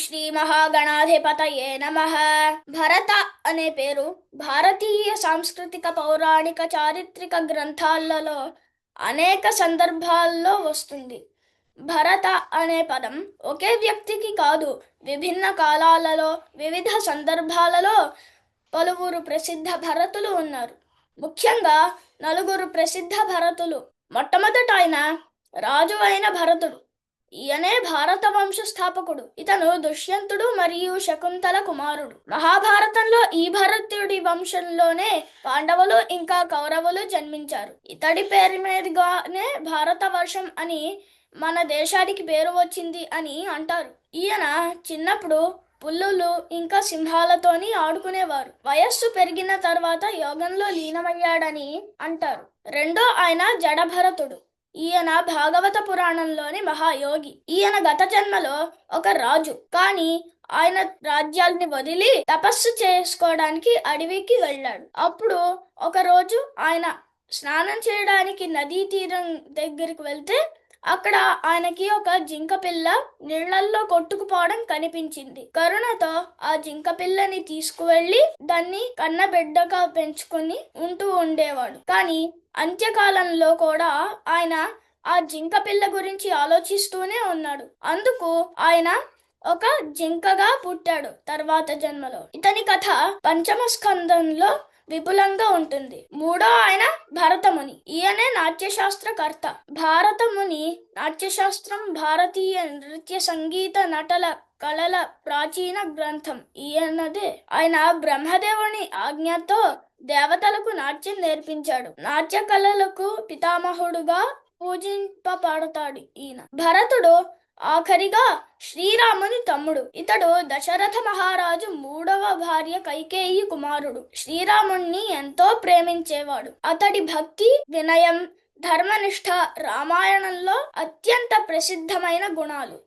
శ్రీ మహాగణాధిపతయే నమః. భరత అనే పేరు భారతీయ సాంస్కృతిక పౌరాణిక చారిత్రక గ్రంథాలలో అనేక సందర్భాల్లో వస్తుంది. భరత అనే పదం ఒకే వ్యక్తికి కాదు, విభిన్న కాలాలలో వివిధ సందర్భాలలో పలువురు ప్రసిద్ధ భరతులు ఉన్నారు. ముఖ్యంగా నలుగురు ప్రసిద్ధ భరతులు. మొట్టమొదట ఆయన రాజు అయిన భరతుడు. ఈయనే భారత వంశ స్థాపకుడు. ఇతను దుష్యంతుడు మరియు శకుంతల కుమారుడు. మహాభారతంలో ఈ భరతుడి వంశంలోనే పాండవులు ఇంకా కౌరవులు జన్మించారు. ఇతడి పేరు మీదుగానే భారతవర్షం అని మన దేశానికి పేరు వచ్చింది అని అంటారు. ఈయన చిన్నప్పుడు పుల్లులు ఇంకా సింహాలతోని ఆడుకునేవారు. వయస్సు పెరిగిన తర్వాత యోగంలో లీనమయ్యాడని అంటారు. రెండో ఆయన జడభరతుడు. ఈయన భాగవత పురాణంలోని మహాయోగి. ఈయన గత జన్మలో ఒక రాజు, కానీ ఆయన రాజ్యాల్ని వదిలి తపస్సు చేసుకోవడానికి అడవికి వెళ్ళాడు. అప్పుడు ఒక రోజు ఆయన స్నానం చేయడానికి నదీ తీరం దగ్గరికి వెళ్తే అక్కడ ఆయనకి ఒక జింక పిల్ల నీళ్లల్లో కొట్టుకుపోవడం కనిపించింది. కరుణతో ఆ జింక పిల్లని తీసుకువెళ్లి దాన్ని కన్నబిడ్డగా పెంచుకుని ఉంటూ ఉండేవాడు. కానీ అంత్యకాలంలో కూడా ఆయన ఆ జింక పిల్ల గురించి ఆలోచిస్తూనే ఉన్నాడు. అందుకు ఆయన ఒక జింకగా పుట్టాడు తర్వాత జన్మలో. ఇతని కథ పంచమ స్కందంలో విపులంగా ఉంటుంది. మూడో ఆయన భరతముని. ఈయనే నాట్యశాస్త్రకర్త. భారతముని నాట్యశాస్త్రం భారతీయ నృత్య సంగీత నటల కళల ప్రాచీన గ్రంథం ఈయనదే. ఆయన బ్రహ్మదేవుని ఆజ్ఞతో దేవతలకు నాట్యం నేర్పించాడు. నాట్య కళలకు పితామహుడుగా పూజింపబడతాడు ఈయన. భరతుడు ఆఖరిగా శ్రీరాముని తమ్ముడు. ఇతడు దశరథ మహారాజు మూడవ భార్య కైకేయి కుమారుడు. శ్రీరాముణ్ణి ఎంతో ప్రేమించేవాడు. అతడి భక్తి, వినయం, ధర్మనిష్ట రామాయణంలో అత్యంత ప్రసిద్ధమైన గుణాలు.